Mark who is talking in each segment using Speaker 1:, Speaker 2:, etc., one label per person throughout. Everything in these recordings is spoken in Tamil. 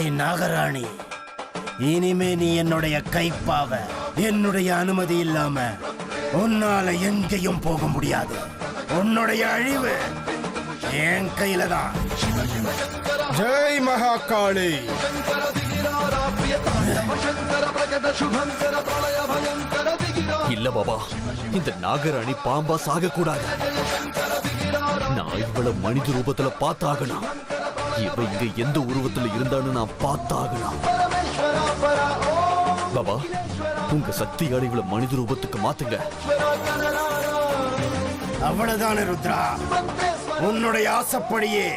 Speaker 1: ஏய் நாகராணி, இனிமே நீ என்னுடைய கைப்பாவ. என்னுடைய அனுமதி இல்லாம உன்னால எங்கேயும் போக முடியாது. உன்னுடைய அழிவு என் கையில தான்.
Speaker 2: ஜெய் மகாகாளி.
Speaker 3: இல்ல பாபா, இந்த நாகராணி பாம்பா சாக கூடாது. நான் இவ்வளவு மனித ரூபத்துல பார்த்தாகணும். இவ இங்க எந்த உருவத்துல இருந்தான்னு நான் பார்த்தாகணும். பாபா, உங்க சக்தியால இவ்வளவு மனித ரூபத்துக்கு மாத்துங்க.
Speaker 1: அவ்வளவுதானே ருத்ரா, உன்னுடைய ஆசைப்படியே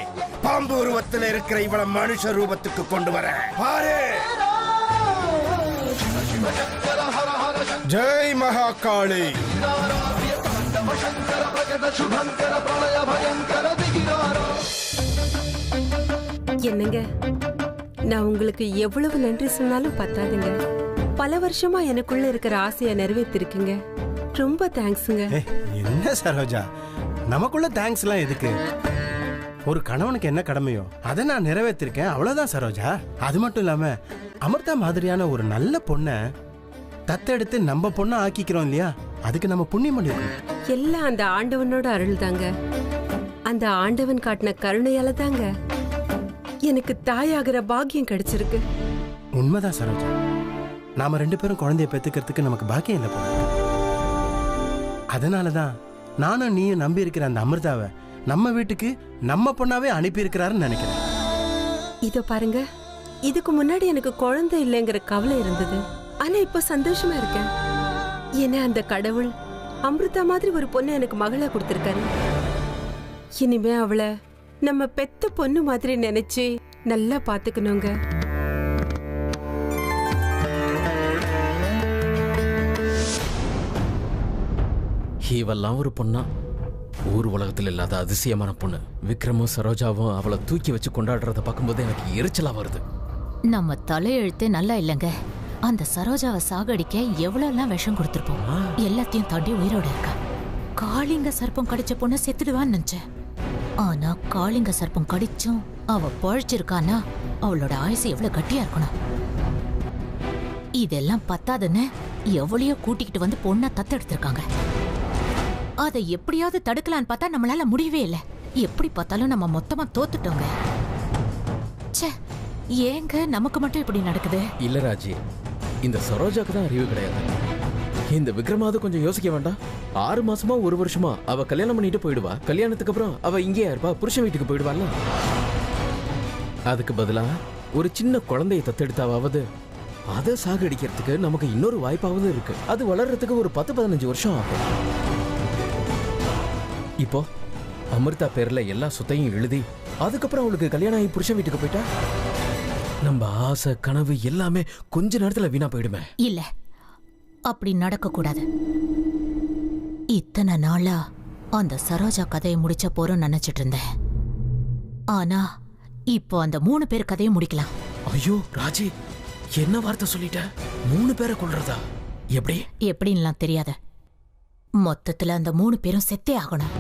Speaker 1: பாம்பு உருவத்தில் இருக்கிற இவ்வளவு மனுஷ ரூபத்துக்கு கொண்டு வர பாரு.
Speaker 2: ஜெய் மகாகாளி.
Speaker 4: என்னங்க, நான் உங்களுக்கு எவ்வளவு நன்றி சொன்னாலும் பத்தாதுங்க. பல வருஷமா எனக்குள்ள இருக்கிற ஆசையை நிறைவேற்றிருக்கீங்க. ரொம்ப தேங்க்ஸுங்க.
Speaker 1: என்ன சரோஜா, நமக்குள்ள தேங்க்ஸ் எல்லாம் எதுக்கு? ஒரு கணவனுக்கு என்ன கடமையோ அதை நான் நிறைவேற்றிருக்கேன், அவ்வளவுதான் சரோஜா. அது மட்டும் இல்லாம அமிர்தா மாதிரியான ஒரு நல்ல பொண்ணை தத்தெடுத்து நம்ம பொண்ணை ஆக்கிக்கிறோம் இல்லையா, அதுக்கு நம்ம புண்ணியம் பண்ணிருக்கோம்.
Speaker 4: எல்லாம் அந்த ஆண்டவனோட அருள் தாங்க. அந்த ஆண்டவன் காட்டின கருணையால தாங்க எனக்கு தாயாகிற பாக்கியம் கிடைச்சிருக்கு.
Speaker 1: உண்மைதான் சரோஜா, நாம 2 பேரும் குழந்தைய பெத்துக்கிறதுக்கு நமக்கு பாக்கியம் இல்லை போல. அதனாலதான் நானும் நீயும் நம்பி இருக்கிற அந்த அமிர்தாவை நம்ம வீட்டுக்கு நம்ம பொண்ணாவே அனுப்பி இருக்கிறாருன்னு நினைக்கிறேன்.
Speaker 4: இதோ பாருங்க, இதுக்கு முன்னாடி எனக்கு குழந்தை இல்லைங்கிற கவலை இருந்தது. ஆனா இப்ப சந்தோஷமா இருக்கேன். ஏன்னா அந்த கடவுள் அமிர்தா மாதிரி ஒரு பொண்ணு எனக்கு மகளா கொடுத்திருக்காரு. இனிமே அவளை நம்ம பெத்த பொண்ணு மாதிரி நினைச்சு நல்லா பாத்துக்கணுங்க.
Speaker 5: இவெல்லாம் ஒரு பொண்ணா? ஊர் உலகத்தில் இல்லாத அதிசயமான பொண்ணு. விக்ரமும் சரோஜாவும் அவளை தூக்கி வச்சு கொண்டாடுறத பார்க்கும்போது எனக்கு எரிச்சலா வருது.
Speaker 6: நம்ம தலையெழுத்து நல்லா இல்லைங்க. அந்த சரோஜாவை சாகடிக்க எவ்வளவு விஷம் கொடுத்திருப்போம். எல்லாத்தையும் தாண்டி உயிரோட இருக்கா. காளிங்க சர்ப்பம் கடிச்ச பொண்ணு செத்துடுவான்னு நினைச்சேன். ஆனா காளிங்க சர்ப்பம் கடிச்சும் அவ பழிச்சிருக்கானா அவளோட ஆயுசு எவ்வளவு கட்டியா இருக்கணும். இதெல்லாம் பத்தாதுன்னு எவ்வளையோ கூட்டிக்கிட்டு வந்து பொண்ணை தத்தெடுத்திருக்காங்க. அதை எப்படியாவது தடுக்கலான்னு பார்த்தா நம்மளால முடியவே இல்லை. எப்படி பார்த்தாலும் நம்ம மொத்தமா தோத்துட்டோங்க. ச்சே, ஏங்க நமக்கு மட்டும் இப்படி நடக்குது?
Speaker 5: இல்ல ராஜி, இந்த சரோஜாக்கு தான் அறிவு கிடையாது. இந்த விக்ரமாவது கொஞ்சம் யோசிக்க வேண்டாம்? 6 மாசமா 1 வருஷமா அவ கல்யாணம் பண்ணிட்டு போயிடுவா. கல்யாணத்துக்கு அப்புறம் அவ இங்கேயா இருப்பா, புருஷன் வீட்டுக்கு போயிடுவாள்ல. அதுக்கு பதிலா ஒரு சின்ன குழந்தையை தத்தெடுத்தாவது அதை சாகடிக்கிறதுக்கு நமக்கு இன்னொரு வாய்ப்பாவது இருக்கு. அது வளர்றதுக்கு ஒரு 10-15 வருஷம் ஆகும். இப்போ அமிர்தா பேர்ல எல்லா சொத்தையும் எழுதி அதுக்கப்புறம் அவளுக்கு கல்யாணம் ஆகி புருஷன் வீட்டுக்கு போயிட்டா நம்ம ஆசை கனவு எல்லாமே கொஞ்ச நேரத்துல வீணா போயிடுமே.
Speaker 6: இல்ல, அப்படி நடக்க கூடாது. இத்தனை நாளா அந்த சரோஜா கதையை முடிச்ச போறோம் நினைச்சிட்டு இருந்தேன். ஆனா இப்போ அந்த 3 பேர் கதையை முடிக்கலாம்.
Speaker 5: ஐயோ ராஜி, என்ன வார்த்தை சொல்லிட்ட? 3 பேரை கொல்றதா? எப்படி?
Speaker 6: எப்படின்லாம் தெரியாத. மொத்தத்துல அந்த 3 பேரும் செத்தே ஆகணும்.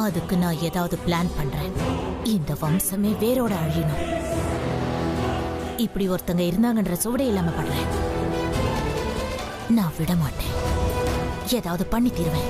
Speaker 6: அதுக்கு நான் ஏதாவது பிளான் பண்றேன். இந்த வம்சமே வேரோட அழியணும். இப்படி ஒருத்தங்க இருந்தாங்கன்ற சுவடே இல்லாம பண்றேன். நான் விட மாட்டேன். ஏதாவது பண்ணி தீருவேன்.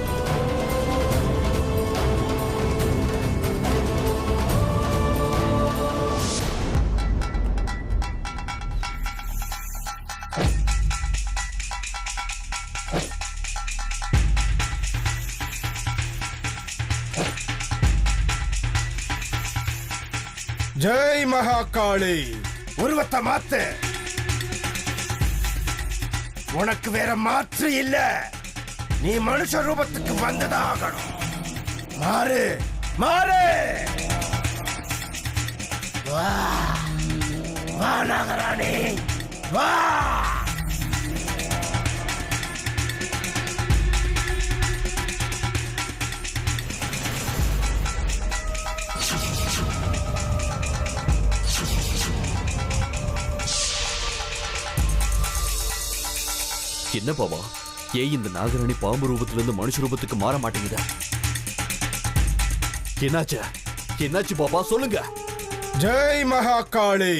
Speaker 2: ஜெய் மகாகாளி.
Speaker 1: உருவத்தை மாத்து. உனக்கு வேற மாற்று இல்ல. நீ மனுஷ ரூபத்துக்கு வந்துதான் ஆகணும். மாறு மாறு. வா வா நாகராணி வா.
Speaker 3: என்ன பாபா, ஏன் இந்த நாகராணி பாம்பு ரூபத்திலிருந்து மனுஷ ரூபத்துக்கு மாற மாட்டேங்குது? என்னாச்சு என்னாச்சு பாபா, சொல்லுங்க.
Speaker 2: ஜெய் மகாகாளி.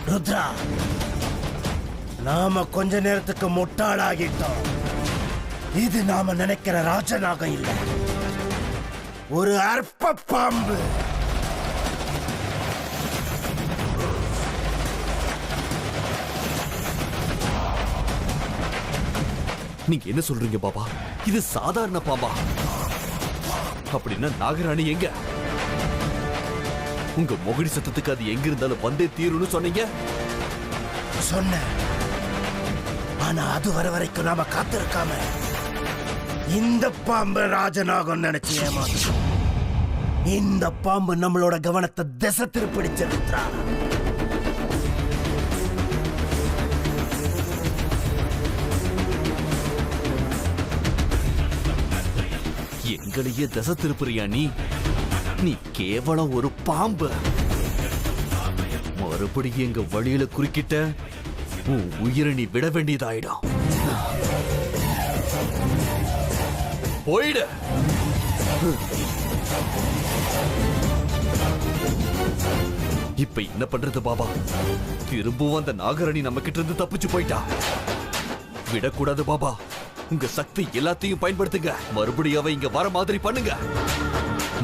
Speaker 1: ருத்ரா, நாம கொஞ்ச நேரத்துக்கு முட்டாளாகிட்டோம். இது நாம நினைக்கிற ராஜநாகம் இல்ல, ஒரு அற்ப பாம்பு.
Speaker 3: நீங்க என்ன சொல்றீங்க பாபா? இது சாதாரண பாம்பா? அப்படின்னா நாகராணி எங்க? உங்க மொகடி சத்தத்துக்கு அது எங்க இருந்தாலும் வந்தே தீரும்னு சொன்னீங்க.
Speaker 1: சொன்ன, ஆனா அது வர வரைக்கும் நாம காத்திருக்காம இந்த பாம்பு ராஜநாகம் நினைச்சு ஏமாத்தோம். இந்த பாம்பு நம்மளோட கவனத்தை திசை திருப்பிடிச்சு.
Speaker 3: எங்களையே திசை திருப்புறியா நீ? நீ கேவலம் ஒரு பாம்பு. மறுபடியும் எங்க வழியில குறுக்கிட்ட உன் உயிரை நீ விட வேண்டியதாயிடும். போயிடு. இப்ப என்ன பண்றது பாபா? திரும்பவும் அந்த நாகராணி நம்ம கிட்ட இருந்து தப்பிச்சு போயிட்டா. விடக்கூடாது பாபா. உங்க சக்தி எல்லாத்தையும் பயன்படுத்துங்க. மறுபடியும் அவ இங்க வர மாதிரி பண்ணுங்க.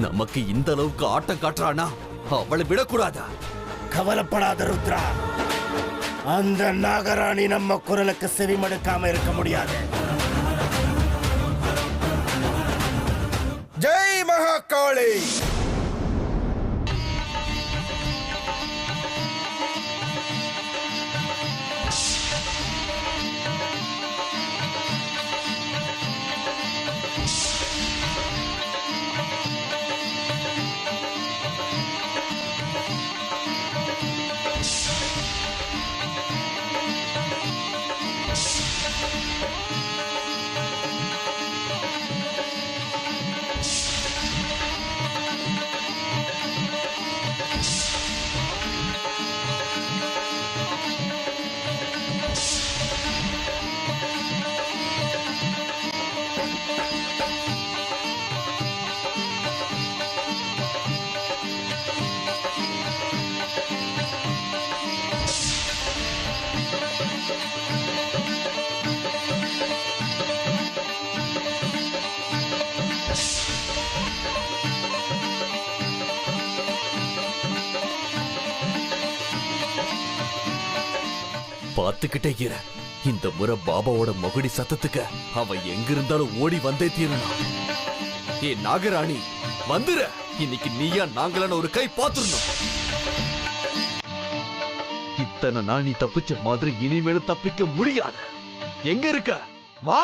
Speaker 3: நமக்கு இந்த அளவுக்கு ஆட்டம் காட்டுறானா அவளை விடக்கூடாதா?
Speaker 1: கவலைப்படாத ருத்ரா, அந்த நாகராணி நம்ம குரலுக்கு செவிமடுக்காம இருக்க முடியாது.
Speaker 2: ஜெய் மகாகாளி.
Speaker 3: பார்த்துக்கிட்டே இரு. இந்த முறை பாபாவோட மகுடி சத்தத்துக்கு அவ எங்க இருந்தாலும் ஓடி வந்தே தீரணும். ஏ நாகராணி, வந்துரு. இன்னைக்கு நீயா நாங்களான ஒரு கை பாத்துறணும். இத்தனை நாள் நீ தப்பிச்ச மாதிரி இனிமேலும் தப்பிக்க முடியாது. எங்க இருக்க? வா.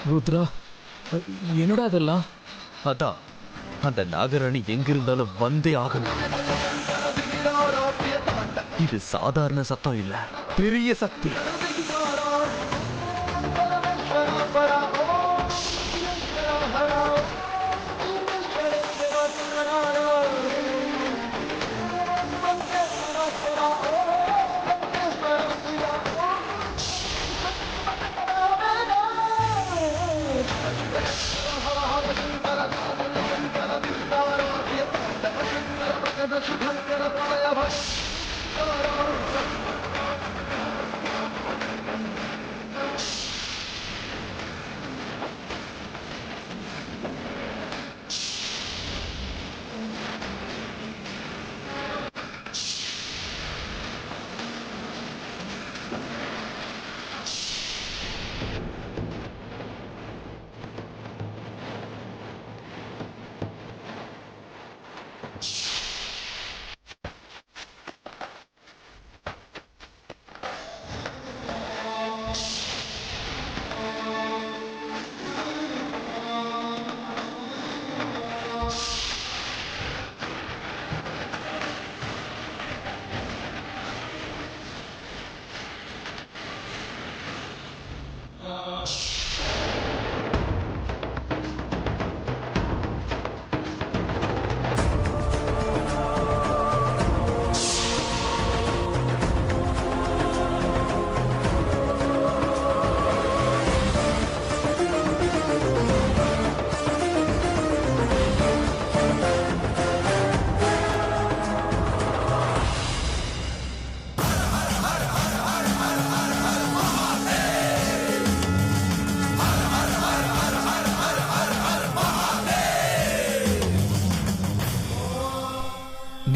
Speaker 7: ருத்ரா, என்னடா அதெல்லாம்?
Speaker 3: அதான் அந்த நாகராணி எங்க இருந்தாலும் வந்தே ஆகணும். இது சாதாரண சத்தம் இல்ல, பெரிய சக்தி.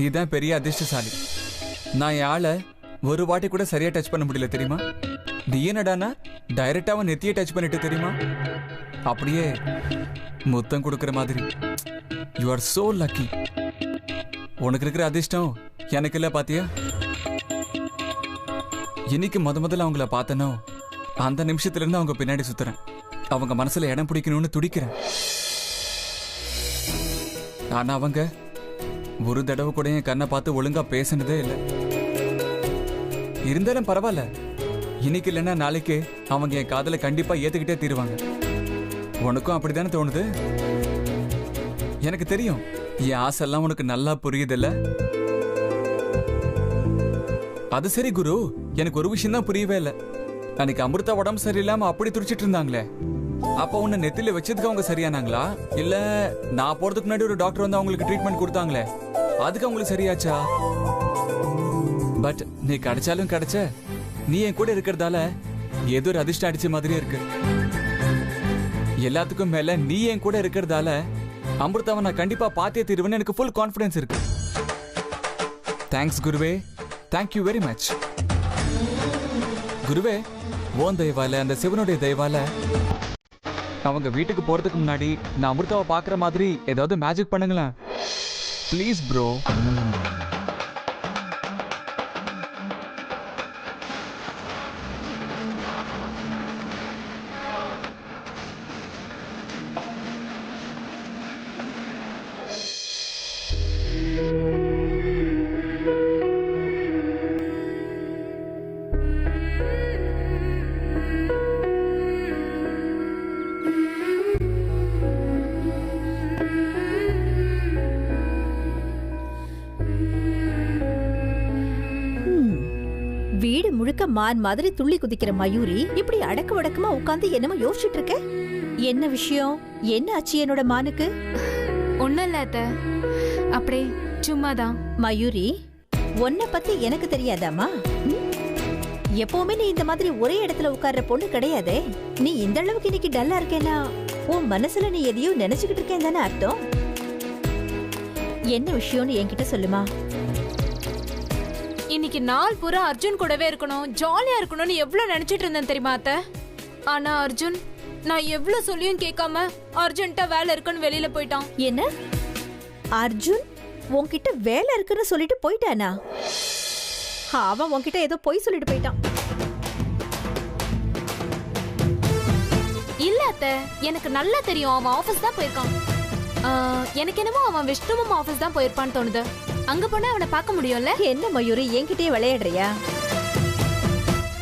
Speaker 8: நீ தான் பெரிய அதிர்ஷ்டசாலி. நான் என் ஆளை ஒரு வாட்டி கூட சரியா டச் பண்ண முடியல தெரியுமா? நீ என்னடானா டைரக்டா அவன் நெத்தியை டச் பண்ணிட்டு தெரியுமா? அப்படியே முத்தம் கொடுக்குற மாதிரி. You are so lucky. உனக்கு இருக்கிற அதிர்ஷ்டம் எனக்கு இல்ல பாத்தியா? இன்னைக்கு முதல்ல அவங்கள பார்த்தனோ அந்த நிமிஷத்துல இருந்து அவங்க பின்னாடி சுத்துறேன். அவங்க மனசுல இடம் பிடிக்கணும்னு துடிக்கிறேன். ஆனா அவங்க ஒரு தடவை கூட என் கண்ணை பார்த்து ஒழுங்கா பேசினதே இல்லை. இருந்தாலும் பரவாயில்ல, இன்னைக்கு இல்லைன்னா நாளைக்கு அவங்க என் காதலை கண்டிப்பா ஏத்துக்கிட்டே தீருவாங்க. உனக்கும் அப்படித்தானே தோணுது? எனக்கு தெரியும் என் ஆசைலாம் உனக்கு நல்லா புரியுதுல்ல. அது சரி குரு, எனக்கு ஒரு விஷயம் தான் புரியவே இல்லை. அன்னைக்கு அமிர்தா உடம்பு சரியில்லாம அப்படி துடிச்சிட்டு இருந்தாங்களே, அப்ப உன்னை நெத்தில வச்சதுக்கு அவங்க சரியானாங்களா, இல்ல நான் போறதுக்கு முன்னாடி ஒரு டாக்டர் வந்து அவங்களுக்கு ட்ரீட்மெண்ட் கொடுத்தாங்களே அதுக்கு அவங்களுக்கு சரியாச்சா? பட் நீ கிடைச்சாலும் கிடைச்ச, நீ என் கூட இருக்கிறதால ஏதோ ஒரு அதிர்ஷ்டம் அடிச்ச மாதிரியே இருக்கு. எல்லாத்துக்கும் மேல நீ என் கூட இருக்கிறதால அமிர்தாவை நான் கண்டிப்பா பார்த்தே தீருவேன்னு எனக்கு ஃபுல் கான்ஃபிடன்ஸ் இருக்கு. தேங்க்ஸ் குருவே, தேங்க்யூ வெரி மச். குருவே, ஓன் தயவால அந்த சிவனுடைய தயவால அவங்க வீட்டுக்கு போறதுக்கு முன்னாடி நான் அமிர்தாவை பார்க்குற மாதிரி ஏதாவது மேஜிக் பண்ணுங்களேன் ப்ளீஸ் ப்ரோ.
Speaker 9: வீடு முழுக்க மான் மாதிரி துள்ளி குதிக்கிற மயூரி இப்படி அடக்கு வடக்கமா உட்கார்ந்து என்னமோ யோசிச்சுட்டு இருக்க. என்ன விஷயம்? என்ன ஆச்சு என்னோட மானுக்கு?
Speaker 10: ஒண்ணும் இல்ல அத்தை, அப்படியே சும்மாதான்.
Speaker 9: மயூரி, உன்னை பத்தி எனக்கு தெரியாதாமா? எப்பவுமே நீ இந்த மாதிரி ஒரே இடத்துல உட்கார்ற பொண்ணு கிடையாதே. நீ இந்த அளவுக்கு இன்னைக்கு டல்லா இருக்கேன்னா உன் மனசுல நீ எதையோ நினைச்சுக்கிட்டு இருக்கேன் தானே அர்த்தம்? என்ன விஷயம்னு என்கிட்ட சொல்லுமா.
Speaker 10: இன்னைக்கு நாள் பூரா அர்ஜுன் கூடவே இருக்கணும், ஜாலியா இருக்கணும்னு எவ்வளவு நினைச்சிட்டு இருந்தேன் தெரியுமா அத்தை? ஆனா அர்ஜுன் நான் எவ்வளவு சொல்லியும் கேட்காம அர்ஜுன்ட்ட வேலை இருக்குன்னு வெளியில போயிட்டான்.
Speaker 9: என்ன? அர்ஜுன் உன்கிட்ட வேலை இருக்குன்னு சொல்லிட்டு போயிட்டானா? அவன் உன்கிட்ட ஏதோ பொய் சொல்லிட்டு போயிட்டான்.
Speaker 10: இல்ல அத்தை, எனக்கு நல்லா தெரியும் அவன் ஆபீஸ் தான் போயிருக்கான். எனக்கு என்னமோ அவன் விஷ்ணுவும் ஆபீஸ் தான் போயிருப்பான்னு தோணுது. அங்க போனா அவனை பார்க்க முடியும்ல.
Speaker 9: என்ன மயூரி என்கிட்டயே விளையாடுறியா?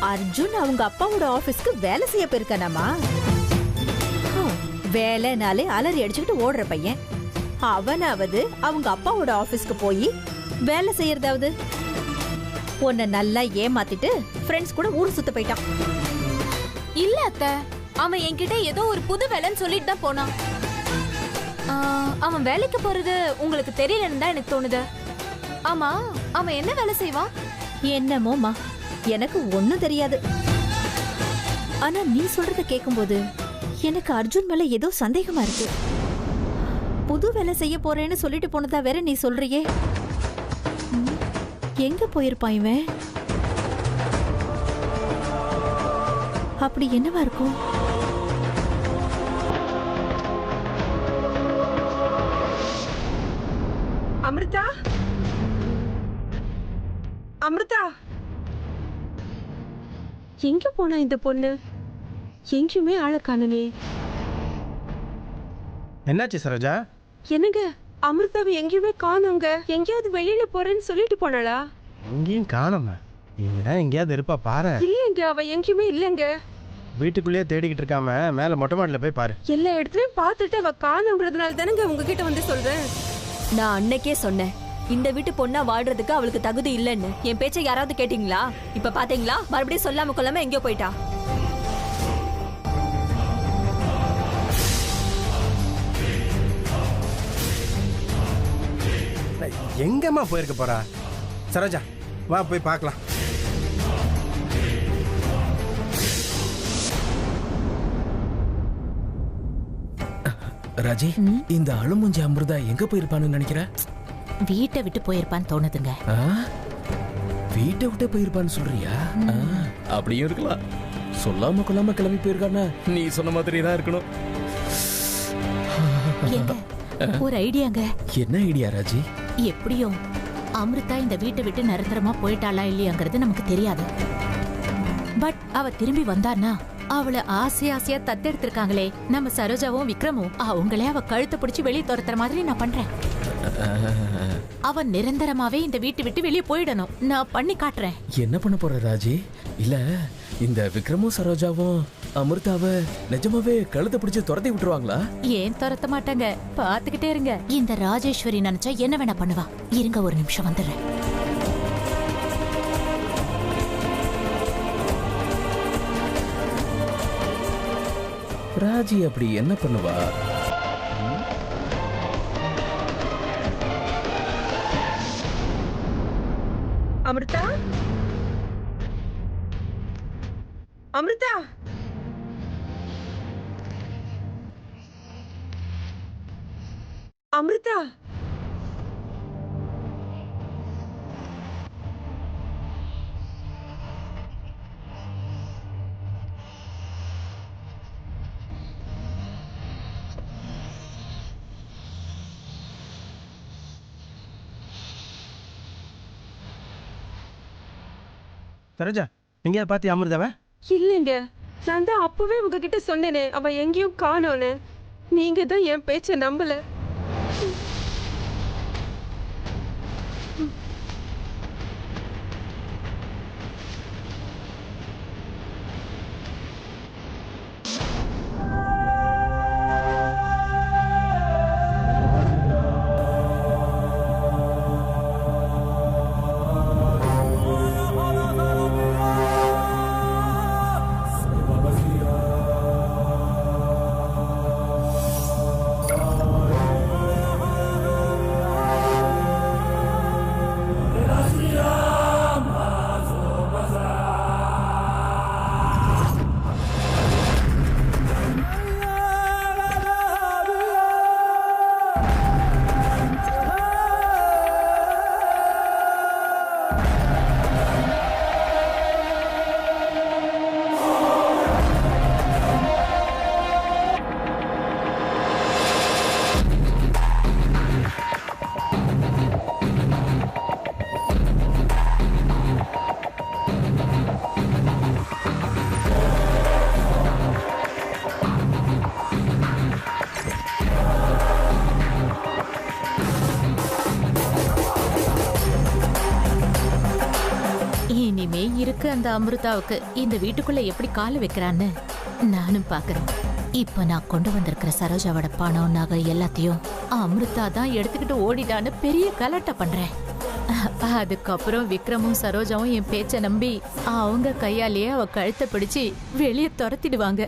Speaker 9: அர்ஜுன் அவங்க அப்பாவோட ஆபீஸ்க்கு வேலை செய்ய போயிருக்கானாமா? வேலைனாலே அலறி அடிச்சுக்கிட்டு ஓடுற பையன் அவனாவது அவங்க அப்பாவோட ஆபீஸ்க்கு போய் வேலை செய்யறதாவது? உன்னை நல்லா ஏமாத்திட்டு ஃப்ரெண்ட்ஸ் கூட ஊர் சுத்த போயிட்டான்.
Speaker 10: இல்ல அத்தை, அவன் என்கிட்ட ஏதோ ஒரு புது வேலைன்னு சொல்லிட்டு தான் போனான். அவன் வேலைக்கு போறது உங்களுக்கு தெரியலன்னு தான் எனக்கு தோணுது. ஆமா, அவன் என்ன வேலை செய்வான்?
Speaker 9: என்னமோமா, எனக்கு ஒண்ணும் தெரியாது. ஆனா நீ சொல்றத கேக்கும்போது எனக்கு அர்ஜுன் மேல ஏதோ சந்தேகமா இருக்கு. புது வேலை செய்ய போறேன்னு சொல்லிட்டு போனதா வேற நீ சொல்றியே. எங்க போயிருப்பான் இவன்? அப்படி என்னவா இருக்கும்?
Speaker 4: அமிர்தா, அமிர்தா, எங்க போனா இந்த பொண்ணு? எங்கேயுமே ஆள காணமே.
Speaker 1: என்னாச்சு சரோஜா?
Speaker 4: என்னங்க, அமிர்தாவை எங்கேயுமே காணோங்க. எங்கேயாவது வெளியில போறேன்னு சொல்லிட்டு போனாளா?
Speaker 1: எங்கேயும் காணோமா? இங்கதான் எங்கேயாவது இருப்பா பாரு.
Speaker 4: இல்லைங்க, அவ எங்கேயுமே இல்லைங்க.
Speaker 1: வீட்டுக்குள்ளேயே தேடிக்கிட்டு இருக்காம மேல மொட்டை மாடியில போய் பாரு.
Speaker 4: எல்லா இடத்துலயும் பார்த்துட்டு அவ காணோன்றதுனால தானங்க உங்ககிட்ட வந்து சொல்றேன்.
Speaker 11: நான் அன்னைக்கே சொன்னேன், இந்த வீட்டு பொண்ணா வாழ்றதுக்கு அவளுக்கு தகுதி இல்லைன்னு. என் பேச்சை யாராவது கேட்டீங்களா? இப்ப பாத்தீங்களா, மறுபடியும் சொல்லாம கொள்ளாம எங்கேயோ போயிட்டா.
Speaker 1: எங்கம்மா போயிருக்க போறா? சரோஜா வா போய் பார்க்கலாம்.
Speaker 5: ராஜி, இந்த அழுமுஞ்சி அமிர்தா எங்க போயிருப்பான்னு நினைக்கிற?
Speaker 6: வீட்டை விட்டு போயிருப்பான்னு தோணுதுங்க.
Speaker 5: வீட்டை விட்டு போயிருப்பான்னு சொல்றியா? அப்படியும் இருக்கலாம். சொல்லாம கொள்ளாம கிளம்பி போயிருக்கானா நீ சொன்ன மாதிரி தான் இருக்கணும்.
Speaker 6: ஒரு ஐடியாங்க.
Speaker 5: என்ன ஐடியா ராஜி?
Speaker 6: எப்படியும் அமிர்தா இந்த வீட்டை விட்டு நிரந்தரமா போயிட்டாளா இல்லையாங்கிறது நமக்கு தெரியாது. பட் அவ திரும்பி வந்தான்னா அவளை ஆசையா தத்தெடுத்திருக்காங்களே நம்ம சரோஜாவும் விக்ரமும், அவங்களே அவ கழுத்தை பிடிச்சி வெளியே துரத்துற மாதிரி நான் பண்றேன். அவ நிரந்தரமாவே இந்த வீட்டை விட்டு வெளியே போயிடணும். நான் பண்ணி காட்டுறேன்.
Speaker 5: என்ன பண்ண போற ராஜி? இல்ல இந்த விக்ரமும் சரோஜாவும் அமிர்தாவை நிஜமாவே கழுத்தை பிடிச்சு துரத்தி விட்டுருவாங்களா?
Speaker 6: ஏன் துரத்த மாட்டாங்க, பாத்துக்கிட்டே இருங்க. இந்த ராஜேஸ்வரி நினைச்சா என்ன வேணா பண்ணுவா. இருங்க ஒரு நிமிஷம் வந்துடுறேன்.
Speaker 5: ராஜி அப்படி என்ன பண்ணுவா?
Speaker 4: அமிர்தா, அமிர்தா, அமிர்தா.
Speaker 1: சரோஜா, எங்கேயா பாத்தி அமிர்தாவ?
Speaker 4: இல்லைங்க, நான் தான் அப்பவே உங்ககிட்ட சொன்னேனே அவ எங்கேயும் காணோன்னு. நீங்க தான் என் பேச்ச நம்பல.
Speaker 6: இனிமே இருக்கு அந்த அமிர்தாவுக்கு இந்த வீட்டுக்குள்ள எப்படி கால வைக்கிறான்னு நானும் பாக்குறேன். இப்ப நான் கொண்டு வந்திருக்கிற சரோஜாவோட பணம் நகை எல்லாத்தையும் அமிர்தா தான் எடுத்துக்கிட்டு ஓடிட்டான்னு பெரிய கலாட்டா பண்றேன். அதுக்கப்புறம் விக்ரமும் சரோஜாவும் என் பேச்ச நம்பி அவங்க கையாலேயே அவ கழுத்தை பிடிச்சு வெளியே துரத்திடுவாங்க.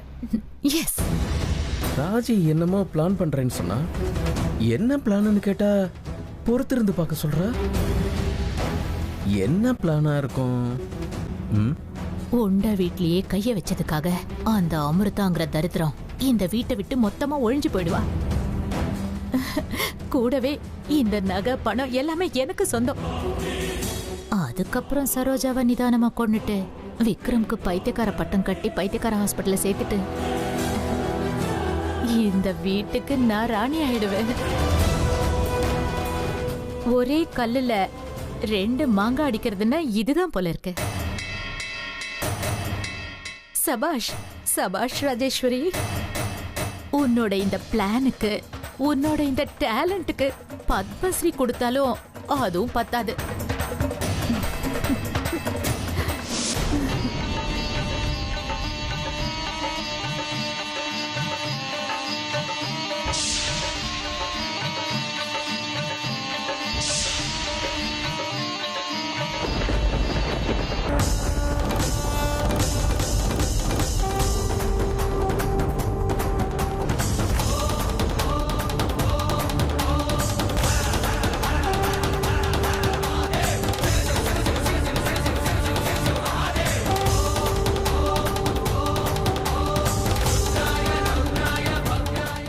Speaker 6: எஸ்.
Speaker 5: ராஜி என்னமோ பிளான் பண்றேன்னு சொன்னா, என்ன பிளான்னு கேட்டா பொறுத்திருந்து பார்க்க சொல்ற. என்ன பிளானா இருக்கும்?
Speaker 6: உண்ட வீட்லயே கைய வச்சதுக்காக அந்த அமிர்தாங்கிற தரித்திரம் இந்த வீட்டை விட்டு மொத்தமா ஒழிஞ்சு போயிடுவா. கூடவே இந்த நகை பணம் எல்லாமே எனக்கு சொந்தம். அதுக்கப்புறம் சரோஜாவை நிதானமா கொண்டுட்டு விக்ரம்க்கு பைத்தியக்கார பட்டம் கட்டி பைத்தியக்கார ஹாஸ்பிட்டல்ல சேர்த்துட்டு இந்த வீட்டுக்கு நான் ராணி ஆயிடுவேன். ஒரே கல்லுல 2 மாங்காய் அடிக்கிறதுன்னா இதுதான் போல இருக்கு. சபாஷ் சபாஷ் ராஜேஸ்வரி, உன்னோட இந்த பிளானுக்கு உன்னோட இந்த டேலண்ட்டுக்கு பத்மஸ்ரீ கொடுத்தாலும் அதுவும் பத்தாது.